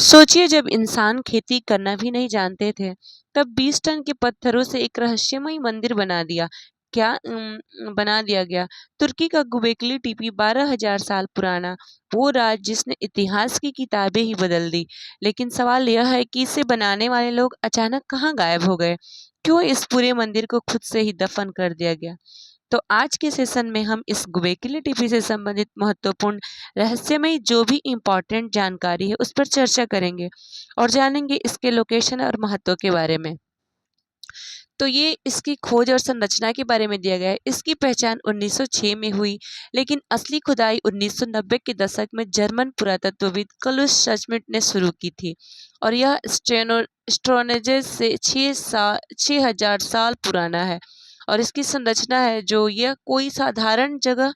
सोचिए जब इंसान खेती करना भी नहीं जानते थे, तब 20 टन के पत्थरों से एक रहस्यमयी मंदिर बना दिया गया। तुर्की का गुबेकली टीपी 12,000 साल पुराना वो राज जिसने इतिहास की किताबें ही बदल दी। लेकिन सवाल यह है कि इसे बनाने वाले लोग अचानक कहाँ गायब हो गए? क्यों इस पूरे मंदिर को खुद से ही दफन कर दिया गया? तो आज के सेशन में हम इस गुबेकली टीपी से संबंधित महत्वपूर्ण रहस्यमयी जो भी इम्पोर्टेंट जानकारी है उस पर चर्चा करेंगे और जानेंगे इसके लोकेशन और महत्व के बारे में। तो ये इसकी खोज और संरचना के बारे में दिया गया है। इसकी पहचान 1906 में हुई, लेकिन असली खुदाई 1990 के दशक में जर्मन पुरातत्वविद क्लुस श्मिट ने शुरू की थी और यह स्टोनेजेस से 6,000 साल पुराना है। और इसकी संरचना है जो यह कोई साधारण जगह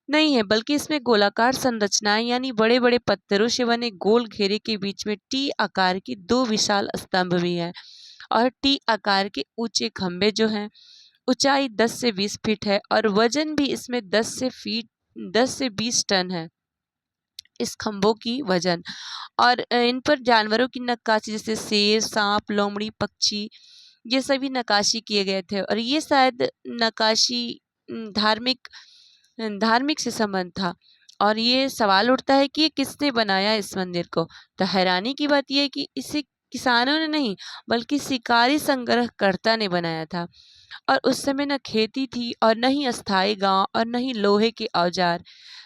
नहीं है, बल्कि इसमें गोलाकार संरचनाएं यानी बड़े बड़े पत्थरों से बने गोल घेरे के बीच में टी आकार की दो विशाल स्तंभ भी हैं और टी आकार के ऊंचे खंभे जो हैं ऊंचाई 10 से 20 फीट है और वजन भी इसमें 10 से 20 टन है इस खंभों की वजन। और इन पर जानवरों की नक्काशी जैसे शेर, सांप, लोमड़ी, पक्षी ये सभी नक्काशी किए गए थे और ये शायद नक्काशी धार्मिक धार्मिक से संबंध था। और ये सवाल उठता है कि ये किसने बनाया इस मंदिर को? तो हैरानी की बात यह है कि इसे किसानों ने नहीं बल्कि शिकारी संग्रहकर्ता ने बनाया था। और उस समय न खेती थी और न ही अस्थायी गांव और न ही लोहे के औजार।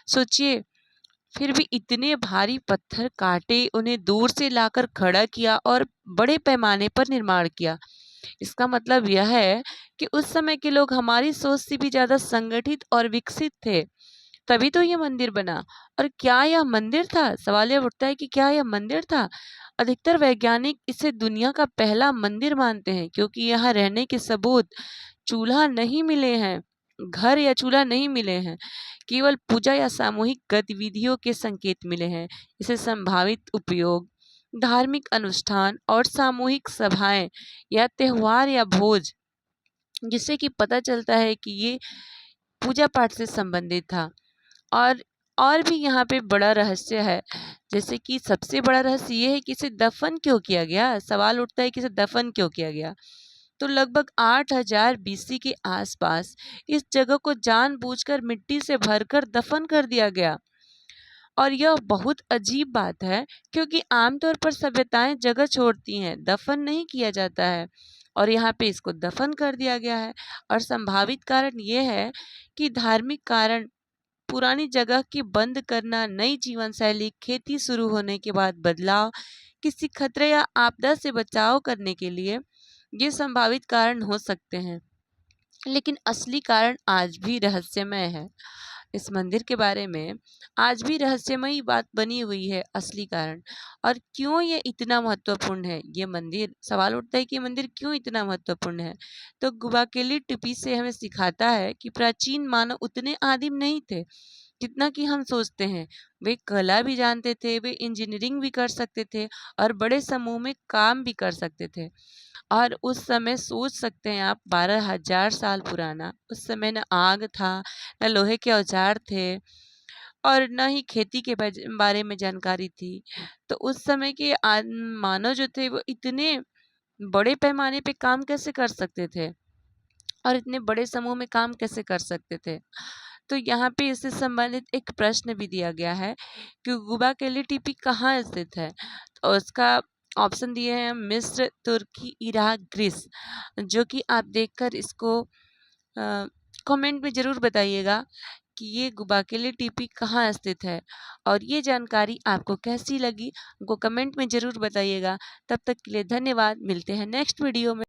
सोचिए, फिर भी इतने भारी पत्थर काटे, उन्हें दूर से लाकर खड़ा किया और बड़े पैमाने पर निर्माण किया। इसका मतलब यह है कि उस समय के लोग हमारी सोच से भी ज्यादा संगठित और विकसित थे, तभी तो ये मंदिर बना। और क्या यह मंदिर था? सवाल यह उठता है कि क्या यह मंदिर था? अधिकतर वैज्ञानिक इसे दुनिया का पहला मंदिर मानते हैं क्योंकि यहाँ रहने के सबूत चूल्हा नहीं मिले हैं, घर या चूल्हा नहीं मिले हैं, केवल पूजा या सामूहिक गतिविधियों के संकेत मिले हैं। इसे संभावित उपयोग धार्मिक अनुष्ठान और सामूहिक सभाएं या त्योहार या भोज, जिससे कि पता चलता है कि ये पूजा पाठ से संबंधित था। और और भी यहाँ पे बड़ा रहस्य है, जैसे कि सबसे बड़ा रहस्य ये है कि इसे दफन क्यों किया गया? सवाल उठता है कि इसे दफन क्यों किया गया? तो लगभग 8,000 बीसी के आसपास इस जगह को जानबूझकर मिट्टी से भरकर दफन कर दिया गया। और यह बहुत अजीब बात है क्योंकि आमतौर पर सभ्यताएं जगह छोड़ती हैं, दफन नहीं किया जाता है। और यहाँ पे इसको दफन कर दिया गया है। और संभावित कारण ये है कि धार्मिक कारण, पुरानी जगह की बंद करना, नई जीवन शैली, खेती शुरू होने के बाद बदलाव, किसी खतरे या आपदा से बचाव करने के लिए ये संभावित कारण हो सकते हैं। लेकिन असली कारण आज भी रहस्यमय है। इस मंदिर के बारे में आज भी रहस्यमयी बात बनी हुई है, असली कारण। और क्यों ये इतना महत्वपूर्ण है ये मंदिर? सवाल उठता है कि ये मंदिर क्यों इतना महत्वपूर्ण है? तो गुबाकेली टिपी से हमें सिखाता है कि प्राचीन मानव उतने आदिम नहीं थे जितना कि हम सोचते हैं। वे कला भी जानते थे, वे इंजीनियरिंग भी कर सकते थे और बड़े समूह में काम भी कर सकते थे। और उस समय सोच सकते हैं आप, 12,000 साल पुराना, उस समय न आग था, न लोहे के औजार थे और न ही खेती के बारे में जानकारी थी। तो उस समय के मानव जो थे वो इतने बड़े पैमाने पे काम कैसे कर सकते थे और इतने बड़े समूह में काम कैसे कर सकते थे? तो यहाँ पे इससे संबंधित एक प्रश्न भी दिया गया है कि गुबाकेली टीपी कहाँ स्थित है। तो उसका ऑप्शन दिए हैं मिस्र, तुर्की, इराक, ग्रीस। जो कि आप देखकर इसको कमेंट में ज़रूर बताइएगा कि ये गुबाकेली टीपी कहाँ स्थित है और ये जानकारी आपको कैसी लगी, हमको कमेंट में ज़रूर बताइएगा। तब तक के लिए धन्यवाद, मिलते हैं नेक्स्ट वीडियो में।